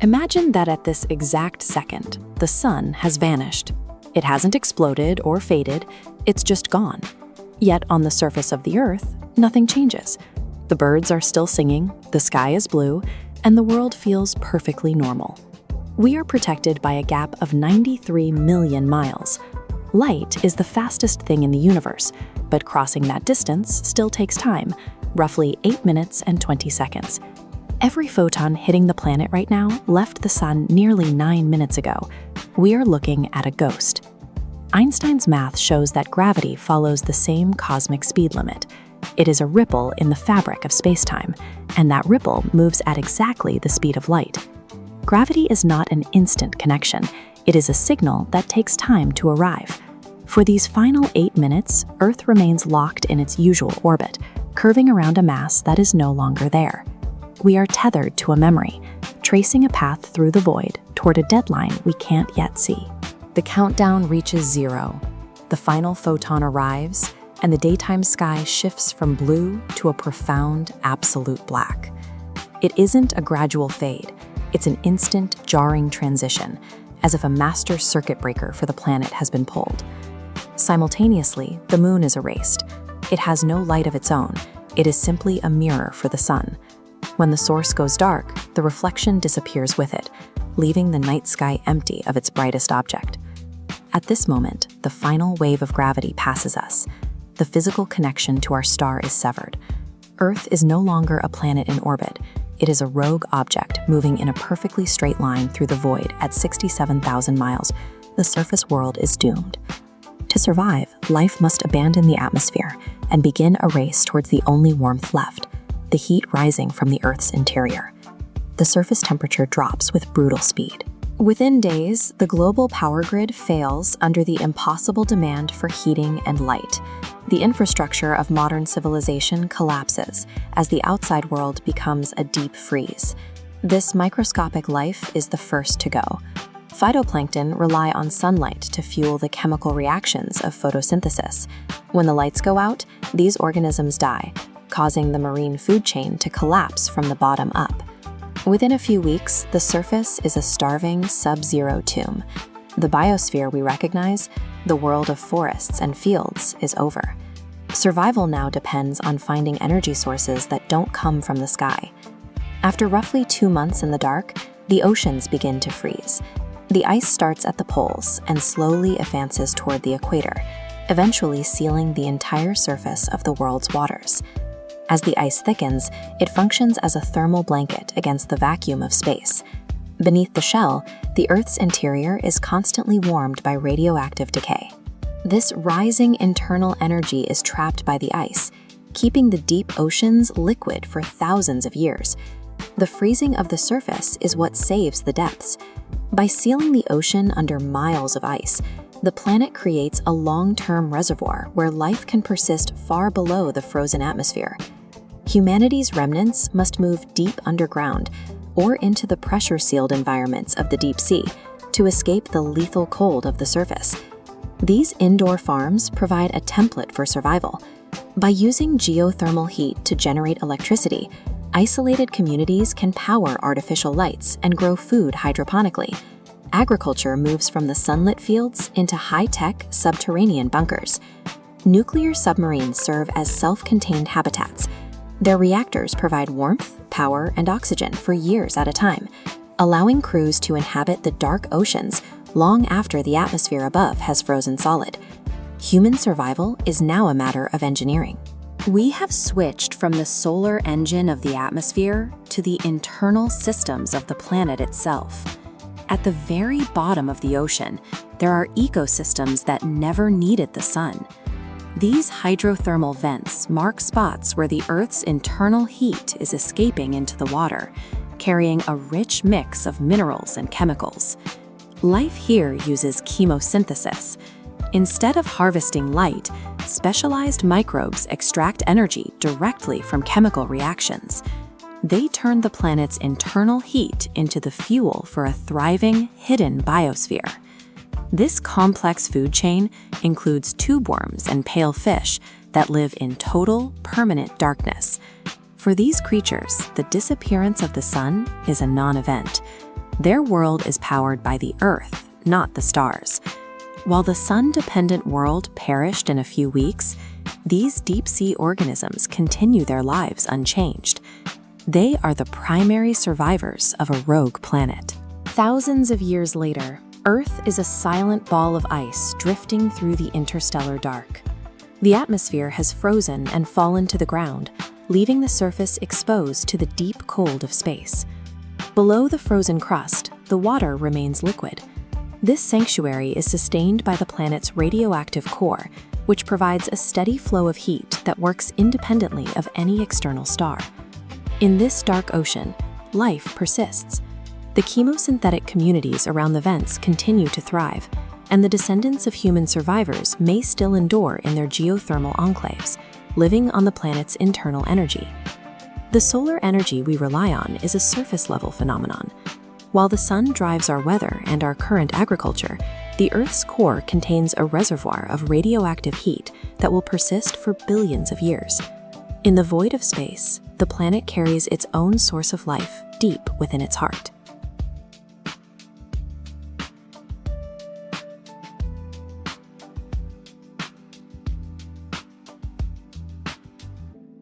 Imagine that at this exact second, the sun has vanished. It hasn't exploded or faded, it's just gone. Yet on the surface of the Earth, nothing changes. The birds are still singing, the sky is blue, and the world feels perfectly normal. We are protected by a gap of 93 million miles. Light is the fastest thing in the universe, but crossing that distance still takes time, roughly 8 minutes and 20 seconds. Every photon hitting the planet right now left the sun nearly 9 minutes ago. We are looking at a ghost. Einstein's math shows that gravity follows the same cosmic speed limit. It is a ripple in the fabric of space-time, and that ripple moves at exactly the speed of light. Gravity is not an instant connection. It is a signal that takes time to arrive. For these final 8 minutes, Earth remains locked in its usual orbit, curving around a mass that is no longer there. We are tethered to a memory, tracing a path through the void toward a deadline we can't yet see. The countdown reaches 0. The final photon arrives, and the daytime sky shifts from blue to a profound, absolute black. It isn't a gradual fade. It's an instant, jarring transition, as if a master circuit breaker for the planet has been pulled. Simultaneously, the moon is erased. It has no light of its own. It is simply a mirror for the sun. When the source goes dark, the reflection disappears with it, leaving the night sky empty of its brightest object. At this moment, the final wave of gravity passes us. The physical connection to our star is severed. Earth is no longer a planet in orbit. It is a rogue object moving in a perfectly straight line through the void at 67,000 miles. The surface world is doomed. To survive, life must abandon the atmosphere and begin a race towards the only warmth left, the heat rising from the Earth's interior. The surface temperature drops with brutal speed. Within days, the global power grid fails under the impossible demand for heating and light. The infrastructure of modern civilization collapses as the outside world becomes a deep freeze. This microscopic life is the first to go. Phytoplankton rely on sunlight to fuel the chemical reactions of photosynthesis. When the lights go out, these organisms die, causing the marine food chain to collapse from the bottom up. Within a few weeks, the surface is a starving, sub-zero tomb. The biosphere we recognize, the world of forests and fields, is over. Survival now depends on finding energy sources that don't come from the sky. After roughly 2 months in the dark, the oceans begin to freeze. The ice starts at the poles and slowly advances toward the equator, eventually sealing the entire surface of the world's waters. As the ice thickens, it functions as a thermal blanket against the vacuum of space. Beneath the shell, the Earth's interior is constantly warmed by radioactive decay. This rising internal energy is trapped by the ice, keeping the deep oceans liquid for thousands of years. The freezing of the surface is what saves the depths. By sealing the ocean under miles of ice, the planet creates a long-term reservoir where life can persist far below the frozen atmosphere. Humanity's remnants must move deep underground or into the pressure-sealed environments of the deep sea to escape the lethal cold of the surface. These indoor farms provide a template for survival. By using geothermal heat to generate electricity, isolated communities can power artificial lights and grow food hydroponically. Agriculture moves from the sunlit fields into high-tech subterranean bunkers. Nuclear submarines serve as self-contained habitats. Their reactors provide warmth, power, and oxygen for years at a time, allowing crews to inhabit the dark oceans long after the atmosphere above has frozen solid. Human survival is now a matter of engineering. We have switched from the solar engine of the atmosphere to the internal systems of the planet itself. At the very bottom of the ocean, there are ecosystems that never needed the sun. These hydrothermal vents mark spots where the Earth's internal heat is escaping into the water, carrying a rich mix of minerals and chemicals. Life here uses chemosynthesis. Instead of harvesting light, specialized microbes extract energy directly from chemical reactions. They turn the planet's internal heat into the fuel for a thriving, hidden biosphere. This complex food chain includes tube worms and pale fish that live in total, permanent darkness. For these creatures, the disappearance of the sun is a non-event. Their world is powered by the Earth, not the stars. While the sun-dependent world perished in a few weeks, these deep-sea organisms continue their lives unchanged. They are the primary survivors of a rogue planet. Thousands of years later, Earth is a silent ball of ice drifting through the interstellar dark. The atmosphere has frozen and fallen to the ground, leaving the surface exposed to the deep cold of space. Below the frozen crust, the water remains liquid. This sanctuary is sustained by the planet's radioactive core, which provides a steady flow of heat that works independently of any external star. In this dark ocean, life persists. The chemosynthetic communities around the vents continue to thrive, and the descendants of human survivors may still endure in their geothermal enclaves, living on the planet's internal energy. The solar energy we rely on is a surface-level phenomenon. While the sun drives our weather and our current agriculture, the Earth's core contains a reservoir of radioactive heat that will persist for billions of years. In the void of space, the planet carries its own source of life deep within its heart.